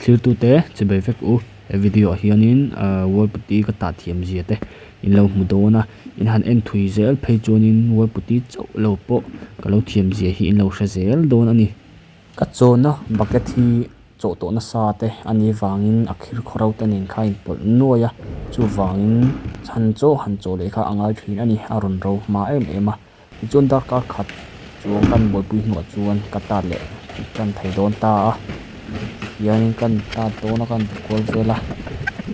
thlir tu te chebe vek u video hianin wall putty ka ta thiam zia te in lo hmu dawna in han en thui zel phei chuanin wall putty chauh lo pawh ka lo thiam zia hi in lo hra zel dawn ani ka chawna bucket hi chawh tawhna sa te ani wangin a khir khawro te nen kha in pawlh nuaia chu wangin han chaw leh kha angai thin ani a rawn ro hma em em a chuan dark khat chuan kan buaipui hnuah chuan ka tat leh kan thei dawn ta a hianin kan tat dawna kan kual vela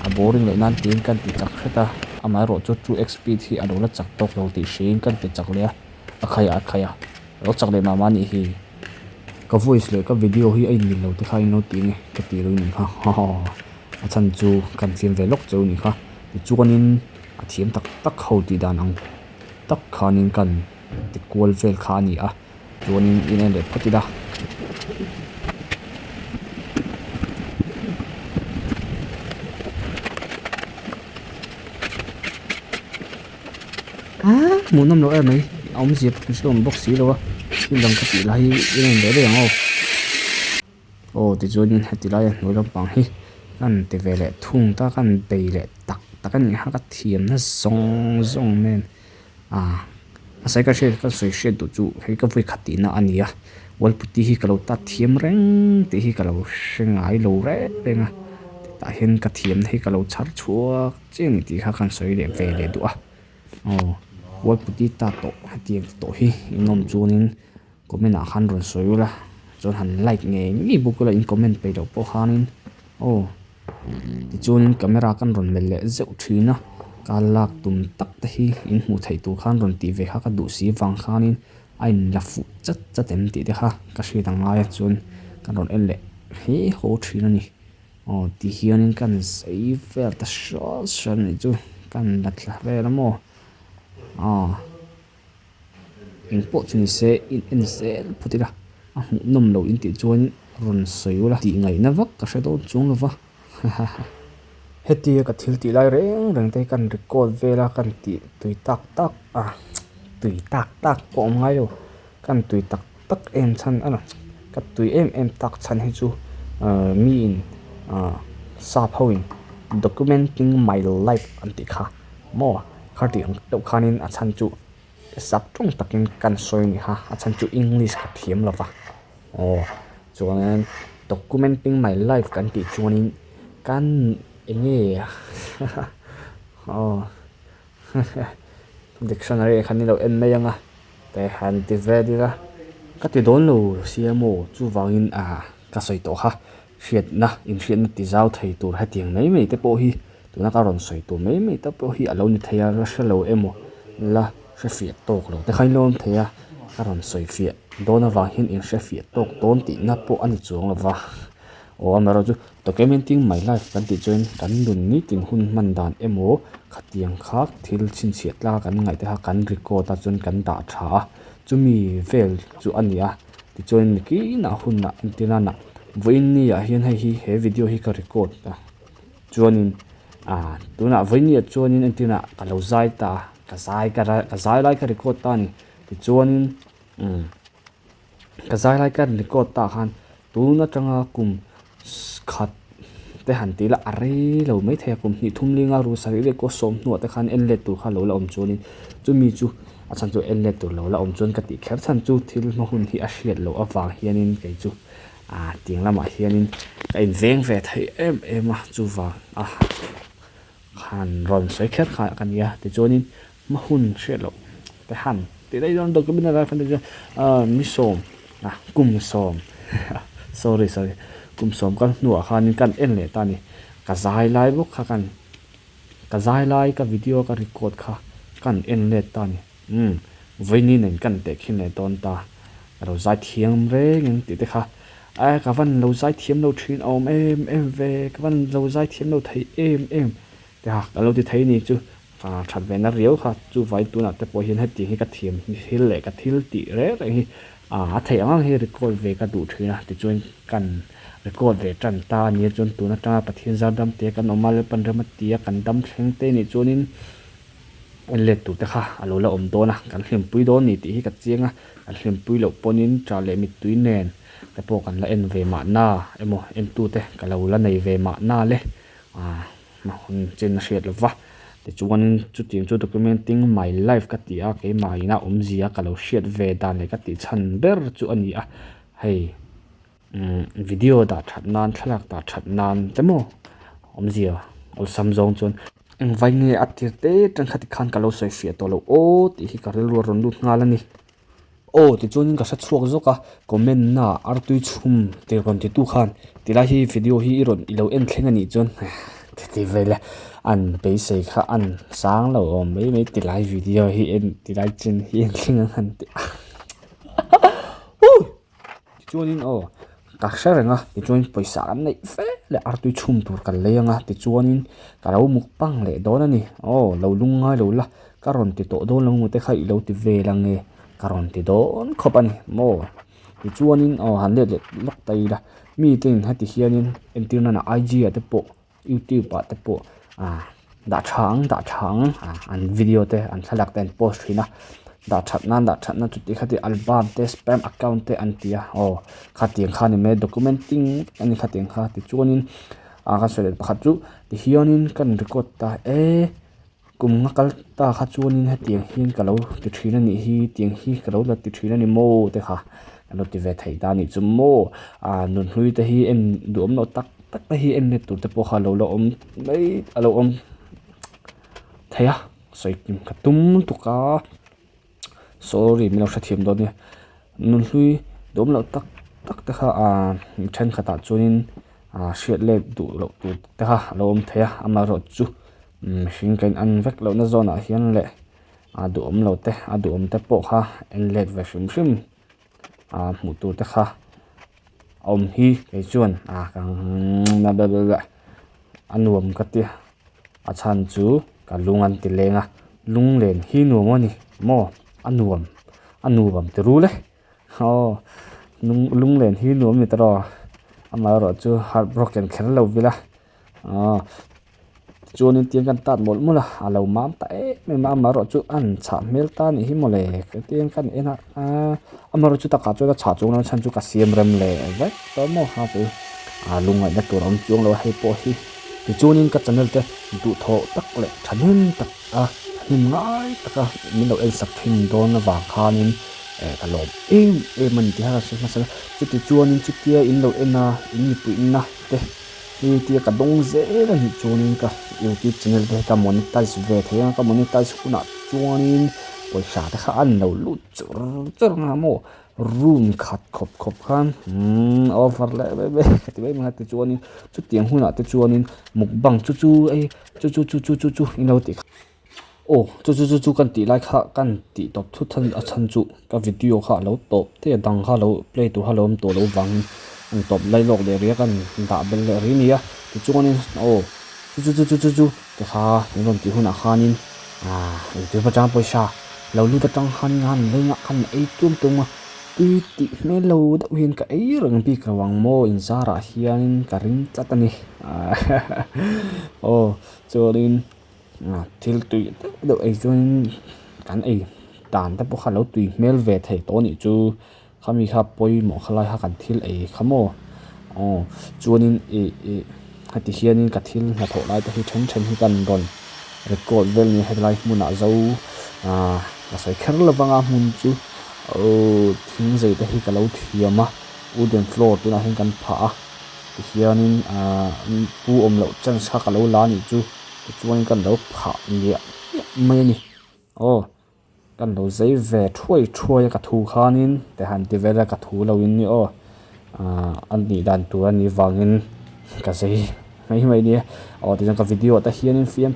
a boring leh nan tin kan ti chak hreta amai ro chu 2xp hi a lo la chak tok lo ti hring kan ti chak le a khaya lo chak le mama ni hi ka voice le ka video hi ai min lo te kha in lo ti nge ka ti ro ni kha a chan chu kan fiam ve lok chu ni kha ti chuanin a thiam tak ho ti dan ang tak khanin kan ti kual vel kha ni a chuanin in en le phati da mu nam lo er mai om zia pum box si lo in lang ka ti lai in en le ang o ti chuanin heti lai noi lam pang hi kan ti vele thung ta kan dei le tak kan ha ka thiam na zong men asai ka she ka soi she du chu hei ka voi khatina ania wal puti hi kalo ta thiam reng ti hi kalo hrengai lo re renga ta hen ka thiam hi kalo char chuak cheng ti kha kan soi le ve le du a wal puti ta to hatiang to hi inom chunin comment a khan ron soi la chon han like nge bukula in comment pe do po khanin ti chunin camera kan ron mel le zeu thina ka lak tum tak te hi in hmu thei tu khan ron ti ve kha ka du si wang khanin ain la fu chat em ti de kha ka hri danga ya chun kan ron en le hi ho thina ni ti hianin kan sei fel ta shan ni chu kan latla ve lamo in po chuni se in en zel phutila a hmu nom lo in ti chuan ron soiula ti ngai na vak ka hre do chung lova heti ka thil ti lai reng te kan record vela kan ti tui tak ko ngai lo kan tui tak em chan ana ka tui em tak chan hi chu mi in sa phawin documenting my life anti kha mo khati ang to khanin a chan chu sap tung takin kan soi ni ha a chan chu english ka thiam lova chuan documenting my life kan ti chuanin kan enge dictionary khani lo en mayanga te han ti vedira ka ti don lo siamo chu wangin ka soi to ha hriat na ti zau thei tur ha tiang mai te po hi tuna ka ron soi tu mai ta po hi alo ni theya ra shalo emo la shefia tok lo te khain lom theya ka ron soi fia dona wang hin in shefia tok ton ti na po ani chuang lova amaro chu documenting my life kan ti join kan dun ni tin hun man dan emo khatiang khak thil chin chiat la kan ngai te ha kan record ta chun kan da tha chumi vel chu ania ti join ki na hun na antina na voin ni a hian he video hi ka record ta chuanin tuna voin ni chuanin antina ka lo zai ta ka zai lai ka record ta ni ti chuanin ka zai lai ka record ta khan tuna tanga kum khat te han ti la are lo mai the kum ni thum linga ru sari le ko som nu te khan en le tu kha lo la om chunin chumi chu a chan chu en le tu lo la om chun ka ti kher chan chu thil ma hun hi a hriat lo awang hianin ke chu ting lama hianin ka in veng ve thei em chu wa khan ron sei kher kha kan ya te chuanin ma hun hriat lo te han ti dai don document la fan de mi som kum som sorry kum som kan nu khanin kan en le ta ni ka zai lai bok kha kan ka zai lai ka video ka record kha kan en le ta ni voini nen kan te khin le ton ta ro zai thiam re ngin ti te kha ka van lo zai thiam lo thin om em ve ka van lo zai thiam lo thei em te ha ka lo ti thei ni chu that ve na riau kha chu vai tu na te po hin heti hi ka thiam hil le ka thil ti re hi thei ang hi record ve ka du thina ti chuan kan record ve tran ta ni chun tu na ta pathian zardam te kan omal pandram tia kan dam thleng te ni chunin en le tu te kha alo la om do na kan hlim pui do ni ti hi ka chenga kan hlim pui lo ponin tra le mi tui nen te pawh kan la en ve ma na emaw en tu te ka lo la nei ve ma na le ma hun chen na hriat lova ti chuan chu ting chu documenting my life ka ti a ke mai na zia ka lo hriat ve dan le ka ti chan ber chu ani a hei video da that nan thalak da that nan temo zia ol sam zong chun vai nge atir te tan khati khan ka lo soi fia to lo o ti hi ka rel ron lut nga la ni o ti chuan ka sa chuak zoka comment na artui chhum te ron ti tu khan ti la hi video hi ron i lo en thleng ani chuan ti vele an pe sei kha an sang lo om mai ti lai video hi en ti lai chin hi en thleng han ti chuanin ka hrenga ti chuan paisa an nei fe le artui chhum tur kan leanga ti chuanin ka lo mukpang le don ani lo lungai lo la ka ron ti to don lo te khai lo ti ve lang nge ka ron ti don khop ani mo ti chuanin han le lok tai la mi tin hati hianin entirna na IG ate po YouTube pa te po da chang an video te an thalak ten post hina da that na chu ti khati album te spam account te an tia khatiang khani me documenting ani khatiang kha ti chuanin ka sele pakhat chu ti hianin kan record ta kum ngakal ta kha chuanin hatiang hin ka lo ti thina ni hi tiang hi ka lo la ti thina ni mo te kha lo ti ve thei da ni chu mo nun hlui te hi en duam no tak te hi en ne tur te po kha lo om mai alo om theya soi kim ka tum tu ka sorry mi lo thathiam do ni nun hlui dom lo tak te kha then khata chunin hriat le du lo tu te kha lo om theya ama ro chu hring kain an vek lo na zona hian le du om lo te du om te po kha en let ve hrim mu tu te kha om hi ke chuan kang na ba anuam ka ti chan chu ka lungan ti lenga lung len hi nu mo ni mo anuam te ru le lung len hi nu mi tro ama ro chu heartbroken kher lo vila chuanin tiang kan tat mol mula alo mam ta me ma ro chu an cha mel ta ni hi mole ke tiang kan ena ama ro chu ta ka chu ta cha chung na chan chu ka siam rem le ve to mo ha chu lunga na tur om chung lo hei po hi ti chuanin ka channel te du tho tak le thanin tak nim ngai taka min lo en sak thin don na wa khanin ka lo man ti ha sa masala chu ti chuanin chu tia in lo ena in ni pu in na te ni ti ka dong ze la ni chuanin ka YouTube channel te ka monetize ve thaya ka monetize kuna chuanin paisa ta kha an lo lu chur na mo room khat khop khan offer le be ti be ma ti chuanin chu tiang huna te chuanin mukbang chu ai chu in lo ti chu kan ti like kha kan ti top thu than a chan chu ka video kha lo top te dang kha lo play tu ha lo to lo wang ang top lai lok le ria kan da bel le ri nia ti chuanin chu te kha ron ti huna khanin ti pa chang paisa lo lu ta tang khan ngan le nga khan ei tum ma ti me lo da win ka ei rang pi ka wang mo in zara hian ka ring chatani chuanin thil tui do ai chuan kan ei dan ta po kha lo tui mel ve thei to ni chu khami kha poi mo khalai ha kan thil ei khamo chuanin hati hianin ka thil na tho lai ta hi then hi kan ron record vel ni headline muna zo ka sai kher lawanga mun chu thing zai ta hi ka lo thiama wooden floor tu na hen kan pha ti hianin pu om lo chan sa ka lo la ni chu chuan kan lo pha ni mai ni kan lo zai ve thuai ka thu khanin te han ti vera ka thu lo in ni an ni dan tu ani wangin ka zai mai ni ti jang ka video ta hianin fiam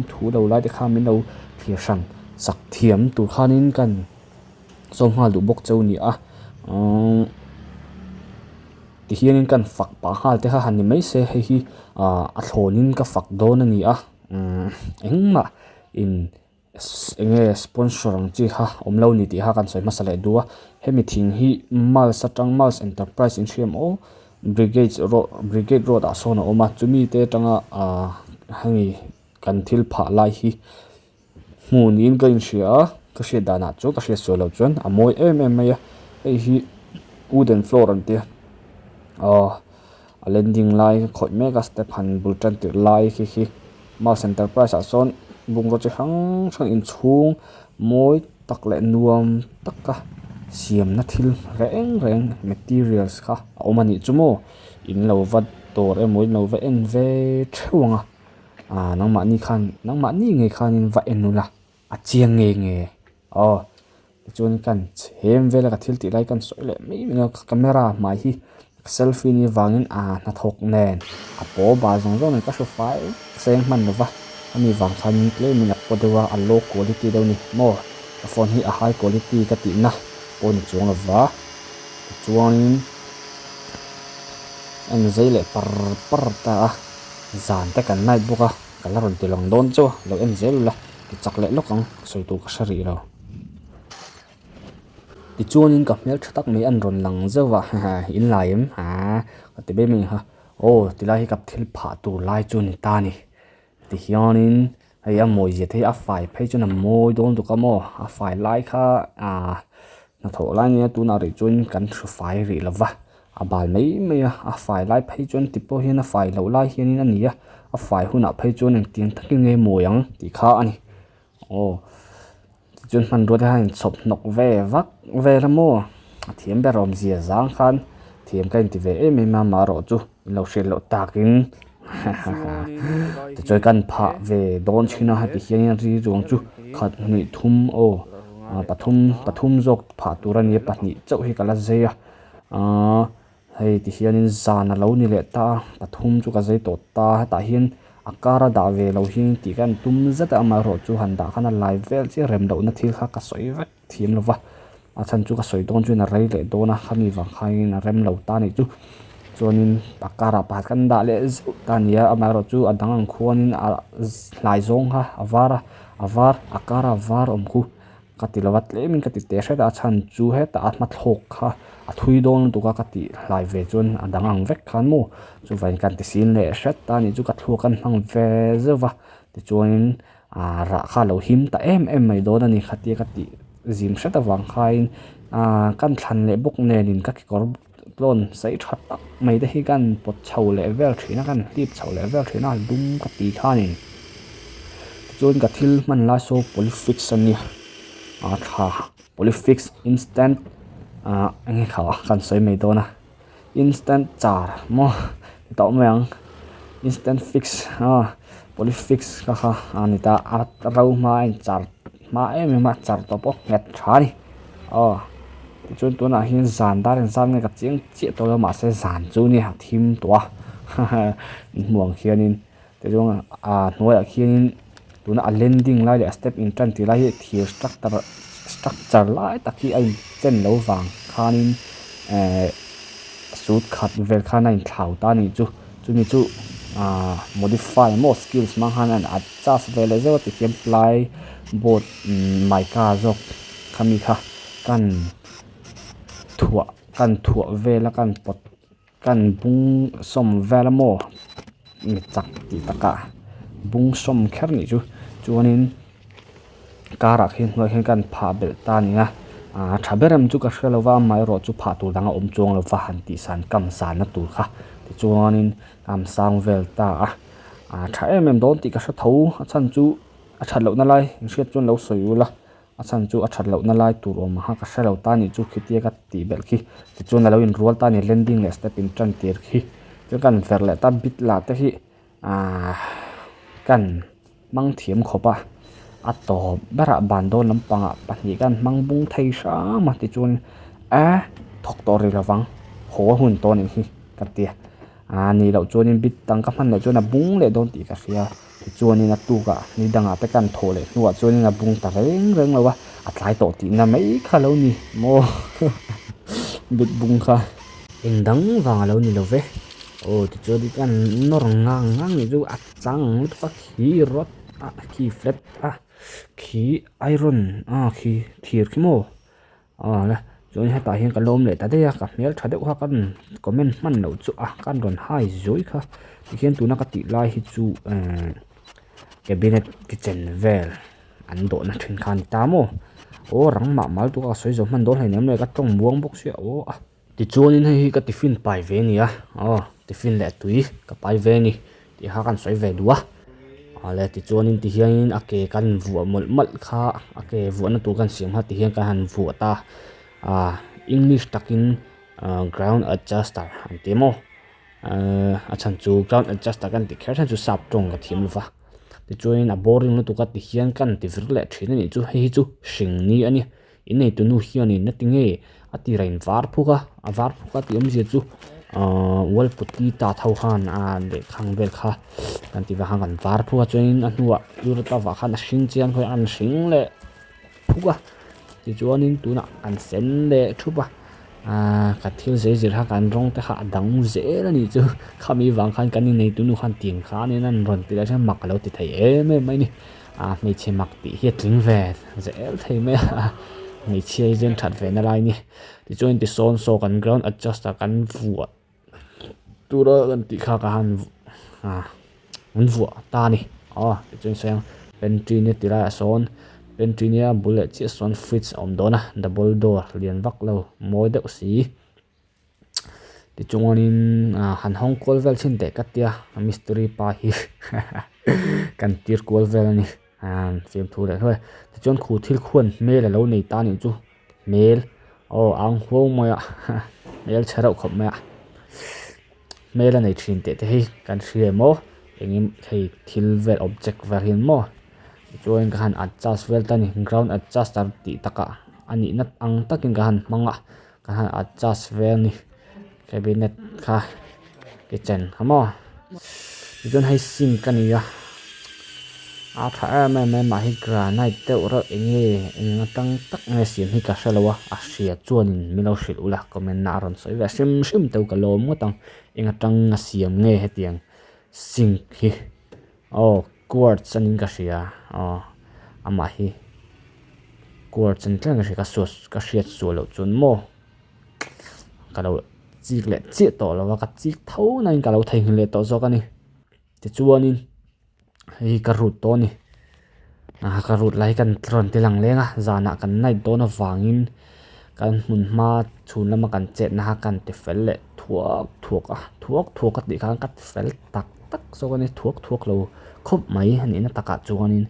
thu lo lai te kha min lo thia sang sak thiam tu khanin kan som ha lu bok chau ni ti hianin kan fak pa hal te kha han ni mai se hi a thlonin ka fak don ani engma in enge sponsor ang chi ha omlo ni ti ha kan soi masala duwa hemi thing hi mal satang mals enterprise in sham brigade road a sona oma chumi te tanga hangi kan thil pha lai hi munin ka in shia ka she dana chu ka she solo chon amoi em mai hi wooden floor an te a landing lai khoi mega step han bul tran tir lai khi Mars Enterprise a son bung ro chi hang in chung mawi tak le nuam taka siam na thil reng materials kha omani chumo in lo vat tor emoi no va en ve thewanga nangma ni nge khan in va enula a chiang nge chuan kan chem vela ka thil ti lai kan soi le mi camera mai hi selfie ni wangin na thok nen a po ba zong zong ka sho fai seng man nova ami wang khan play min a podewa a low quality do ni mo a phone hi a high quality ka ti na pon chuang wa chuanin an zeile par ta zan ta kan nai buka kalaron tilong don chu lo en zelula ki chakle lokang soi tu ka sari lo ti chuanin ka mel thatak mai an ron lang zewa in laim ti be mi ha ti lai hi kap thil pha tu lai chu ni ta ni ti hianin ai a moi je thei a fai phei chu na moi don tu ka mo a fai lai kha na tho lai ni tu na ri chun kan thu fai ri lova a bal mai a fai lai phei chun ti po hian a fai lo lai hianin ani a fai huna phei chun en tiang thakin nge moyang ti kha ani chun man ro ta han chop nok ve la mo thiam be rom zia zang khan thiam kan ti ve em ma ro chu lo shel lo takin ti choi kan pha ve don china ha ti hian ri rong chu khat ni thum pathum jok pha turan ye pahni chau hi kala zeya hei ti hianin zana lo ni le ta pathum chu ka zai to ta ta hian akara da ve lo hin ti kan tum zata ama ro chu han da khana live vel chi rem do na thil kha ka soi vek thiam lova a chan chu ka soi don chu na rei le do na khami wang khain a rem lo ta ni chu chuanin akara pat kan da le ta nia ama ro chu adang ang khuanin a lai zong ha avar akara var omku katilawat le min kati te hret a chan chu he ta atma thlok kha a thui don tu ka kati lai ve chun adang ang vek khan mo chu vai kan ti sin le hret ta ni chu ka thlu kan hang ve zewa ti chuanin ra kha lo him ta em mai don ani khati kati zim hret awang khain kan thlan le buk nen in ka ki kor plon sei that mai de hi kan pot chho le vel thina kan tip chho le vel thina dum ka ti khanin chuan ka thil man la so polyfix ani tha polyfix instant anh khảo kan soi mai do na instant char mo to meng instant fix polyfix ka kha ani ta rau ma in char ma em ma char to po nget thani chun tu na hin zan dar en zan nge ka chiang chi to ma se zan chu ni ha thim to muang khianin te jong hnuai khianin tuna a landing lai le step in tran ti lai thir structure lai taki ai chen lo wang khanin suit khat vel khana in thlau ta ni chu ni chu modify more skills mang han an adjust vel zo ti kem play board mai ka zo khami kha kan thua vela kan pot kan bung som vela mo mi chak ti taka bung som kher ni chu chuanin kara khin noi khin kan pha bel ta ni nga thaberam chu ka hrelowa mai ro chu pha tu danga om chuang lo wa han ti san kam san na tur kha ti chuanin kam sang vel ta tha em don ti ka hre tho a chan chu a that lo na lai hriat chun lo soyula a chan chu a that lo na lai tur om ha ka hre lo ta ni chu khitia ka ti bel khi ti chun lo in rual ta ni landing le step in tran tir khi chu kan ver le ta bit la te hi kan mang thiam khopa ato bara bando lampanga pahni kan mangbung thei sha ma ti chun thok to ri lawang ho hun to ni hi katia ni lo chuanin bit tang ka man le chuna bung le don ti ka ria ti chuanin a tu ka ni danga te kan tho le nuwa chuanin a bung ta reng lawa a tlai to ti na mai kha lo ni mo bit bung kha engdang wang lo ni lo ve ti chuan kan nor ngang ni chu a chang pa khi rot khi flat khi iron khi thir khi mo la chuan heta hian ka lom le ta de ka mel thade wa kan comment man lo chu kan ron hai zoi kha hian tuna ka ti lai hi chu cabinet kitchen vel an do na thin khan ta mo rang ma mal tu ka soi zo man do hai nem le ka tong buang bok sia ti chuanin hei ka tiffin pai ve ni a tiffin le tui ka pai ve ni ti ha kan soi ve duwa le ti chuanin ti hianin a ke kan vu mal kha a ke vu na tu kan siam ha ti hian ka han vu ta English takin ground adjuster an temo a chan chu ground adjuster kan ti kher chan chu sap tong ka thim luwa ti chuanin a boring na tu ka ti hian kan ti vir le thina ni chu hei chu hring ni ani in nei tu nu hianin na ti nge a ti rain var phuka ti om je chu wal putti ta thau khan le khang bel kha kan ti wa hang kan var phuka chuanin a hnuwa lur ta wa khan a hring chiang khoi an hring le phuka ti chuanin tuna an sen le thupa ka thil zir ha kan rong te kha dang zel ani chu khami wang khan kan nei tu nu khan ting kha ne nan ron ti la cha mak lo ti thei em mai ni mei che mak ti hi tling ve zel thei me mei che zen that ve na lai ni ti chuan ti son so kan ground adjuster kan vu tura kan ti kha ka han mun vu ta ni ti chuan sang pantry ni ti la son pantry nia bullet chi son fridge om dona double door lian vak lo moi deuh si ti chuanin han hong kol vel chin te katia mystery pa hi kan tir kol vel ni fiam thu le hoi ti chuan khu thil khuan mel lo nei ta ni chu mel ang ho moya mel charau khop ma mel nei thin te hei kan hrie mo engim thei thil vel object var hin mo chuan ka han adjust vel tani ground adjuster ti taka ani nat ang takin ka han manga ka han adjust vel ni cabinet kha kitchen hamo chuan hei sink kania tha ma hi granite te ro enge tang tak nge siam hi ka hrelowa a hria chuanin milo hril ula comment na ron soi ve sim te ka lom ngotang enga tang a siam nge hetiang sink hi quartz anin ka hria ama hi quartz an tlang ka ka hria chu lo chun mo ka lo chik le chi to lo ka chik tho na in ka lo thei le to zo ka ni ti chuanin hei ka rut to ni ka rut lai kan tron ti lang lenga zana kan nai to na wangin kan mun ma chun lama kan chet na kan ti fel le thuak ti kan kat fel tak so kan ni thuak lo khop mai ani na taka chuanin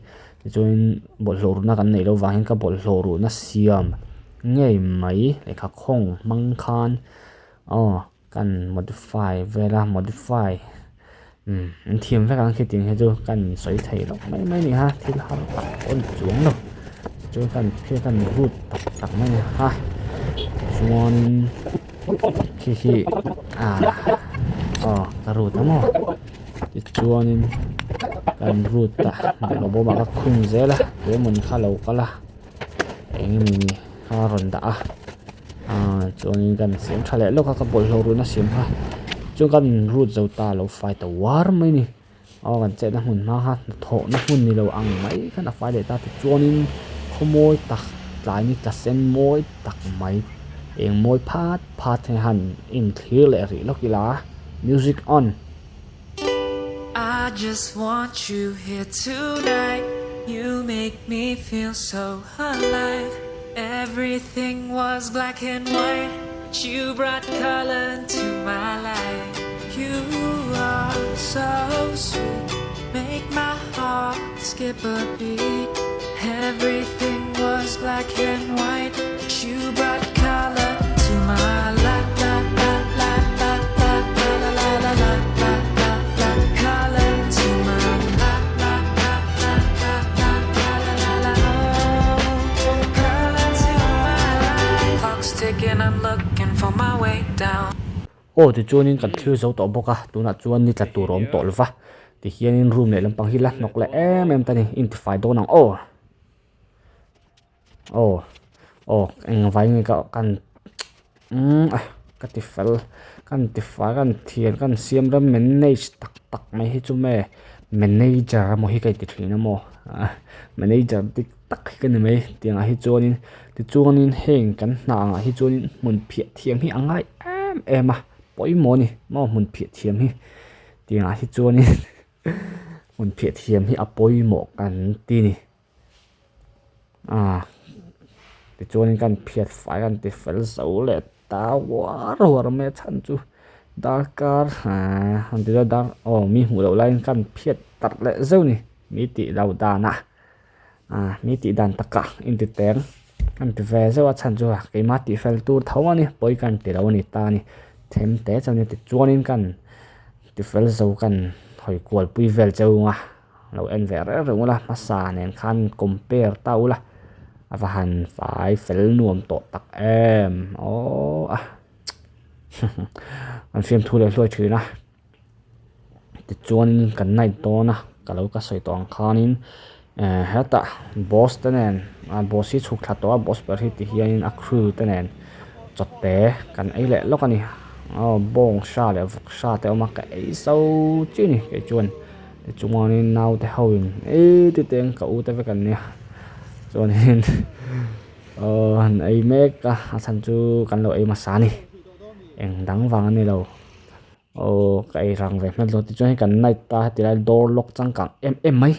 join bol hlor na kan nei lo wangin ka bol hlor na siam ngei mai le kha khong mang khan kan modify vela modify anh thiêm với các cái tiếng hay chưa cần xoáy thầy lắm mấy này ha thì là con xuống đâu cho cần khi cần vụt tập mấy này ha xuống khi cà rốt lắm à thì xuống cần vụt ta nó bố bà các khung dễ là để mình khá lâu cả là anh mình khá rộn đã xuống cần xiêm trả lẽ lúc các bộ lâu rồi nó xiêm ha chúng kan root zo ta lo fai ta war mai ni kan che na hun ma ha tho na hun ni lo ang mai kan a fai de ta ti chuanin khomoi tak tlai ni ta sen moi tak mai eng moi phat he han in thil le ri lokila music on. I just want you here tonight. You make me feel so alive. Everything was black and white. You brought color to my life. You are so sweet, make my heart skip a beat. Everything was black and white. You brought color to my life. Color to my clock's ticking, I'm looking for my way down. Ti chuanin kan thil zo to boka tuna chuan ni tla turom to lwa ti hianin room le lampang hi la nok le em tani intify do nang eng vai ngi ka kan ka ti fel kan ti fa kan thian kan siam ram manage tak mai hi chu me manager mo hi kai ti thina mo manager ti tak kan mai tiang a hi chuanin heng kan na nga hi chuanin mun phia thiam hi angai em poi mo ni mo mun phia thiam hi tiang a hi chuanin mun phia thiam hi apoi mo kan ti ni ti chuanin kan phiat fai kan ti fel zo le ta war me chan chu darkar han ti dar mi hmu lo lai kan phiat tar le zo ni mi ti lo dana mi ti dan taka in ti teng kan ti ve zo chan chu ke ma ti fel tur thaw ani poi kan ti lo ni ta ni them te chani ti chuanin kan ti fel zo kan hoi kwal pui vel cheu nga lo en ve re la masa nen khan compare taula và hành phải phải nuông tổ tắc em anh phim thu lại lôi chữ na thì chuan cái này to na cái lâu cái sợi toàn khanin hết ta boss tên này boss he chụp thật to boss bởi thì hiện a crew tên này chặt té cái ấy lẽ lúc này bong sa lẽ vục sa theo mà cái sâu chứ nè cái chuan thì chúng anh nào thì hậu ấy thì tiếng cậu tới với cái này cho nên ấy mấy cái sản chu căn lộ ấy mà sáng đi em đắng vàng này đâu cái rằng về mấy lô thì cho nên cái này ta thì là door lock chẳng cả em mấy